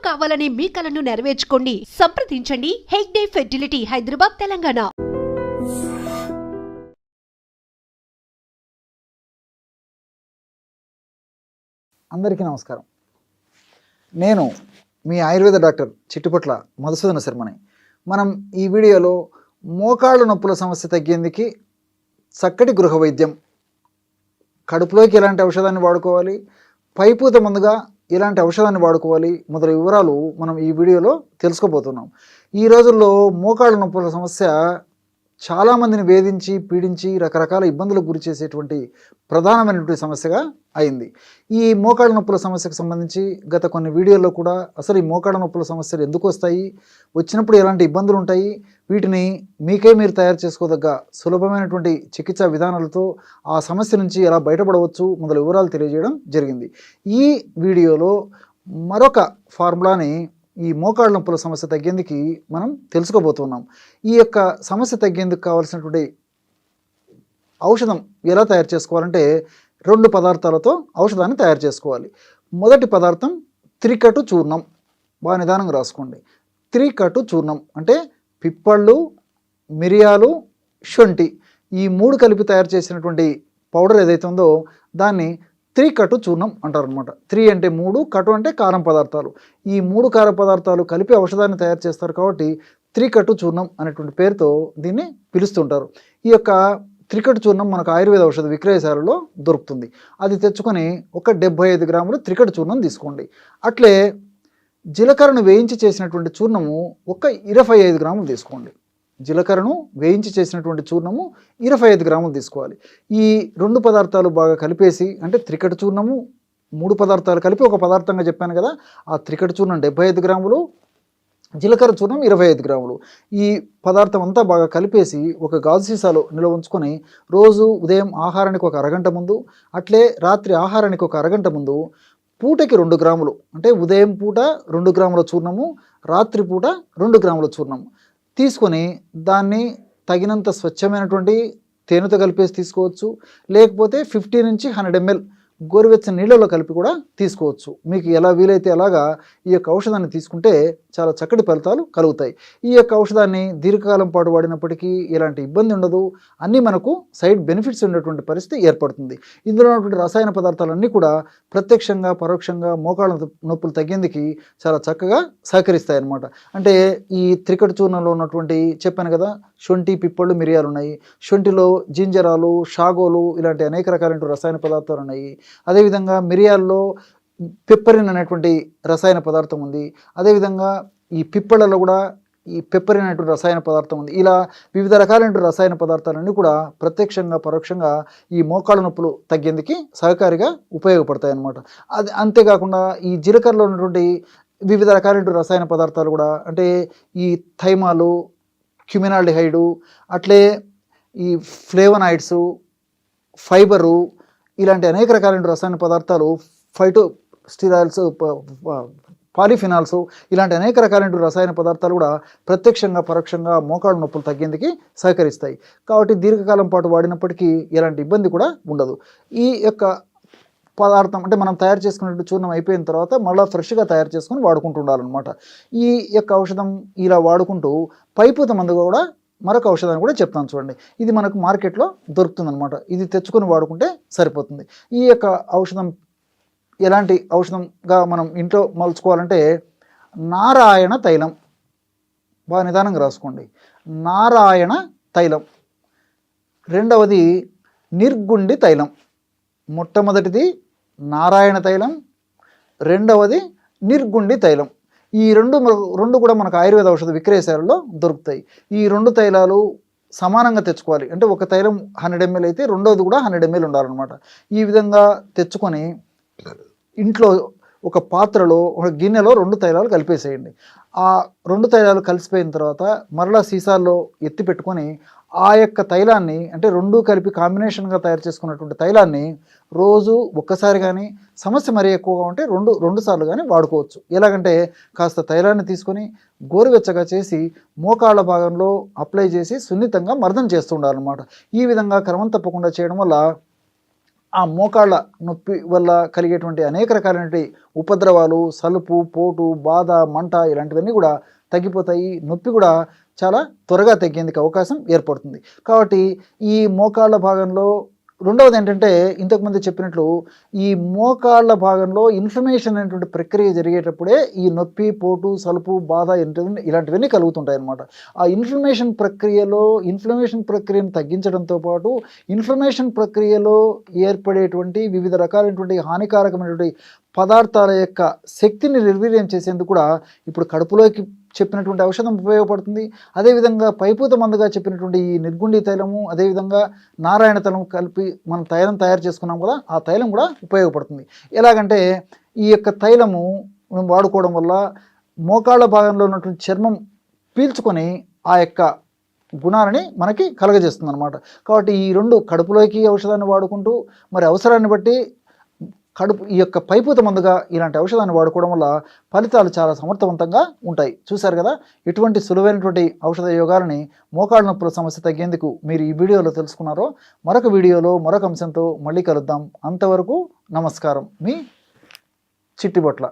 కావాలనే మీ కలను నెరవేర్చుకోండి. సంప్రదించండి హెగ్డే ఫెర్టిలిటీ, హైదరాబాద్, తెలంగాణ. అందరికీ నమస్కారం. నేను మీ ఆయుర్వేద డాక్టర్ చిట్టుపట్ల మధుసూదన శర్మని. మనం ఈ వీడియోలో మోకాళ్ళ నొప్పుల సమస్య తగ్గేందుకు చక్కటి గృహ వైద్యం, కడుపులోకి ఎలాంటి ఔషధాన్ని వాడుకోవాలి, పైపూత మందుగా ఎలాంటి ఔషధాన్ని వాడుకోవాలి మొదలైన వివరాలు మనం ఈ వీడియోలో తెలుసుకోబోతున్నాం. ఈ రోజుల్లో మోకాళ్ళ నొప్పుల సమస్య చాలామందిని వేధించి పీడించి రకరకాల ఇబ్బందులకు గురి చేసేటువంటి ప్రధానమైనటువంటి సమస్యగా అయింది. ఈ మోకాళ్ళ నొప్పుల సమస్యకు సంబంధించి గత కొన్ని వీడియోల్లో కూడా అసలు ఈ మోకాళ్ళ నొప్పుల సమస్యలు ఎందుకు వస్తాయి, వచ్చినప్పుడు ఎలాంటి ఇబ్బందులు ఉంటాయి, వీటిని మీకే మీరు తయారు చేసుకోదగ్గ సులభమైనటువంటి చికిత్సా విధానాలతో ఆ సమస్య నుంచి ఎలా బయటపడవచ్చు మొదలు వివరాలు తెలియజేయడం జరిగింది. ఈ వీడియోలో మరొక ఫార్ములాని ఈ మోకాళ్ళ నొప్పుల సమస్య తగ్గేందుకు మనం తెలుసుకోబోతున్నాం. ఈ యొక్క సమస్య తగ్గేందుకు కావాల్సినటువంటి ఔషధం ఎలా తయారు చేసుకోవాలంటే 2 పదార్థాలతో ఔషధాన్ని తయారు చేసుకోవాలి. మొదటి పదార్థం త్రికటు చూర్ణం. బాగా నిదానంగా రాసుకోండి. త్రికటు చూర్ణం అంటే పిప్పళ్ళు, మిరియాలు, శొంఠి ఈ 3 కలిపి తయారు చేసినటువంటి పౌడర్ ఏదైతే ఉందో దాన్ని త్రికటు చూర్ణం అంటారనమాట. 3 అంటే 3, కటు అంటే కారం పదార్థాలు. ఈ 3 కారం పదార్థాలు కలిపి ఔషధాన్ని తయారు చేస్తారు కాబట్టి త్రికటు చూర్ణం అనేటువంటి పేరుతో దీన్ని పిలుస్తుంటారు. ఈ యొక్క త్రికటు చూర్ణం మనకు ఆయుర్వేద ఔషధ విక్రయశాలలో దొరుకుతుంది. అది తెచ్చుకొని ఒక 75 గ్రాములు త్రికటు చూర్ణం తీసుకోండి. అట్లే జీలకర్రను వేయించి చేసినటువంటి చూర్ణము ఒక 25 గ్రాములు తీసుకోండి. జీలకర్రను వేయించి చేసినటువంటి చూర్ణము 25 గ్రాములు తీసుకోవాలి. ఈ 2 పదార్థాలు బాగా కలిపేసి, అంటే త్రికటు చూర్ణము 3 పదార్థాలు కలిపి ఒక పదార్థంగా చెప్పాను కదా, ఆ త్రికటు చూర్ణం 75 గ్రాములు, జీలకర్ర చూర్ణం 25 గ్రాములు. ఈ పదార్థం అంతా బాగా కలిపేసి ఒక గాజు సీసాలో నిల్వ ఉంచుకొని రోజు ఉదయం ఆహారానికి ఒక అరగంట ముందు, అట్లే రాత్రి ఆహారానికి ఒక అరగంట ముందు పూటకి 2 గ్రాములు, అంటే ఉదయం పూట 2 గ్రాముల చూర్ణము, రాత్రి పూట 2 గ్రాముల చూర్ణము తీసుకొని దాన్ని తగినంత స్వచ్ఛమైనటువంటి తేనెతో కలిపేసి తీసుకోవచ్చు. లేకపోతే 50 నుంచి 100 ml గోరువెచ్చని నీళ్ళలో కలిపి కూడా తీసుకోవచ్చు. మీకు ఎలా వీలైతే అలాగా ఈ యొక్క ఔషధాన్ని తీసుకుంటే చాలా చక్కటి ఫలితాలు కలుగుతాయి. ఈ యొక్క ఔషధాన్ని దీర్ఘకాలం పాటు వాడినప్పటికీ ఎలాంటి ఇబ్బంది ఉండదు. అన్నీ మనకు సైడ్ బెనిఫిట్స్ ఉండేటువంటి పరిస్థితి ఏర్పడుతుంది. ఇందులో ఉన్నటువంటి రసాయన పదార్థాలన్నీ కూడా ప్రత్యక్షంగా పరోక్షంగా మోకాళ్ళ నొప్పులు తగ్గేందుకు చాలా చక్కగా సహకరిస్తాయి అన్నమాట. అంటే ఈ త్రికటు చూర్ణంలో ఉన్నటువంటి చెప్పాను కదా, శొంఠి, పిప్పళ్ళు, మిరియాలు ఉన్నాయి. శొంఠిలో జింజరాలు, షాగోలు ఇలాంటి అనేక రకాలైన రసాయన పదార్థాలు ఉన్నాయి. అదేవిధంగా మిరియాల్లో పెప్పరిన్ అనేటువంటి రసాయన పదార్థం ఉంది. అదేవిధంగా ఈ పిప్పళ్ళలో కూడా ఈ పెప్పరిన్ అనేటువంటి రసాయన పదార్థం ఉంది. ఇలా వివిధ రకాలైన రసాయన పదార్థాలన్నీ కూడా ప్రత్యక్షంగా పరోక్షంగా ఈ మోకాళ్ళ నొప్పులు తగ్గేందుకు సహకారిగా ఉపయోగపడతాయి అన్నమాట. అది అంతేకాకుండా ఈ జీలకర్రలో ఉన్నటువంటి వివిధ రకాలైన రసాయన పదార్థాలు కూడా, అంటే ఈ థైమాలు, క్యుమినాల్డిహైడు, అట్లే ఈ ఫ్లేవనాయిడ్స్, ఫైబరు ఇలాంటి అనేక రకాలైన రసాయన పదార్థాలు, ఫైటో స్టిరాయిల్స్, పాలిఫినాల్స్ ఇలాంటి అనేక రకాలైన రసాయన పదార్థాలు కూడా ప్రత్యక్షంగా పరోక్షంగా మోకాళ్ళ నొప్పులు తగ్గేందుకు సహకరిస్తాయి. కాబట్టి దీర్ఘకాలం పాటు వాడినప్పటికీ ఎలాంటి ఇబ్బంది కూడా ఉండదు. ఈ యొక్క పదార్థం అంటే మనం తయారు చేసుకునే చూర్ణం అయిపోయిన తర్వాత మళ్ళీ ఫ్రెష్గా తయారు చేసుకొని వాడుకుంటూ ఉండాలన్నమాట. ఈ యొక్క ఔషధం ఇలా వాడుకుంటూ పైపూత మందుగా కూడా మరొక ఔషధాన్ని కూడా చెప్తాను చూడండి. ఇది మనకు మార్కెట్లో దొరుకుతుందన్నమాట. ఇది తెచ్చుకొని వాడుకుంటే సరిపోతుంది. ఈ యొక్క ఔషధం ఎలాంటి ఔషధంగా మనం ఇంట్లో మలుచుకోవాలంటే నారాయణ తైలం. బాగా నిదానంగా రాసుకోండి. నారాయణ తైలం. రెండవది నిర్గుండి తైలం. మొట్టమొదటిది నారాయణ తైలం, రెండవది నిర్గుండి తైలం. ఈ రెండు కూడా మనకు ఆయుర్వేద ఔషధ విక్రయశాలలో దొరుకుతాయి. ఈ 2 తైలాలు సమానంగా తెచ్చుకోవాలి. అంటే ఒక తైలం 100 ml అయితే రెండోది కూడా 100 ml ఉండాలన్నమాట. ఈ విధంగా తెచ్చుకొని ఇంట్లో ఒక పాత్రలో, ఒక గిన్నెలో 2 తైలాలు కలిపేసేయండి. ఆ 2 తైలాలు కలిసిపోయిన తర్వాత మరలా సీసాల్లో ఎత్తి పెట్టుకొని ఆ యొక్క తైలాన్ని, అంటే 2 కలిపి కాంబినేషన్గా తయారు చేసుకున్నటువంటి తైలాన్ని రోజు ఒక్కసారి కానీ, సమస్య మరీ ఎక్కువగా ఉంటే 2 సార్లు కానీ వాడుకోవచ్చు. ఎలాగంటే కాస్త తైలాన్ని తీసుకొని గోరువెచ్చగా చేసి మోకాళ్ళ భాగంలో అప్లై చేసి సున్నితంగా మర్దన చేస్తూ ఉండాలన్నమాట. ఈ విధంగా క్రమం తప్పకుండా చేయడం వల్ల ఆ మోకాళ్ళ నొప్పి వల్ల కలిగేటువంటి అనేక రకాలైనటువంటి ఉపద్రవాలు, సలుపు, పోటు, బాధ, మంట ఇలాంటివన్నీ కూడా తగ్గిపోతాయి. నొప్పి కూడా చాలా త్వరగా తగ్గేందుకు అవకాశం ఏర్పడుతుంది. కాబట్టి ఈ మోకాళ్ళ భాగంలో రెండవది ఏంటంటే, ఇంతకుముందు చెప్పినట్లు ఈ మోకాళ్ళ భాగంలో ఇన్ఫ్లమేషన్ అనేటువంటి ప్రక్రియ జరిగేటప్పుడే ఈ నొప్పి, పోటు, సలుపు, బాధ ఇలాంటివన్నీ కలుగుతుంటాయి అన్నమాట. ఆ ఇన్ఫ్లమేషన్ ప్రక్రియను తగ్గించడంతో పాటు ఇన్ఫ్లమేషన్ ప్రక్రియలో ఏర్పడేటువంటి వివిధ రకాలైనటువంటి హానికారకమైనటువంటి పదార్థాల యొక్క శక్తిని నిర్వీర్యం చేసేందుకు కూడా ఇప్పుడు కడుపులోకి చెప్పినటువంటి ఔషధం ఉపయోగపడుతుంది. అదేవిధంగా పైపూత మందుగా చెప్పినటువంటి ఈ నిర్గుండి తైలము, అదేవిధంగా నారాయణ తైలం కలిపి మనం తైలం తయారు చేసుకున్నాం కదా, ఆ తైలం కూడా ఉపయోగపడుతుంది. ఎలాగంటే ఈ యొక్క తైలము వాడుకోవడం వల్ల మోకాళ్ళ భాగంలో ఉన్నటువంటి చర్మం పీల్చుకొని ఆ యొక్క గుణాలని మనకి కలగజేస్తుంది అనమాట. కాబట్టి ఈ రెండు కడుపులోకి ఔషధాన్ని వాడుకుంటూ మరి అవసరాన్ని బట్టి ఈ యొక్క పైపూత మందుగా ఇలాంటి ఔషధాన్ని వాడుకోవడం వల్ల ఫలితాలు చాలా సమర్థవంతంగా ఉంటాయి. చూశారు కదా, ఎటువంటి సులువైనటువంటి ఔషధ యోగాలని మోకాళ్ళ నొప్పుల సమస్య తగ్గేందుకు మీరు ఈ వీడియోలో తెలుసుకున్నారో, మరొక వీడియోలో మరొక అంశంతో మళ్ళీ కలుద్దాం. అంతవరకు నమస్కారం. మీ చిట్టిబొట్ల.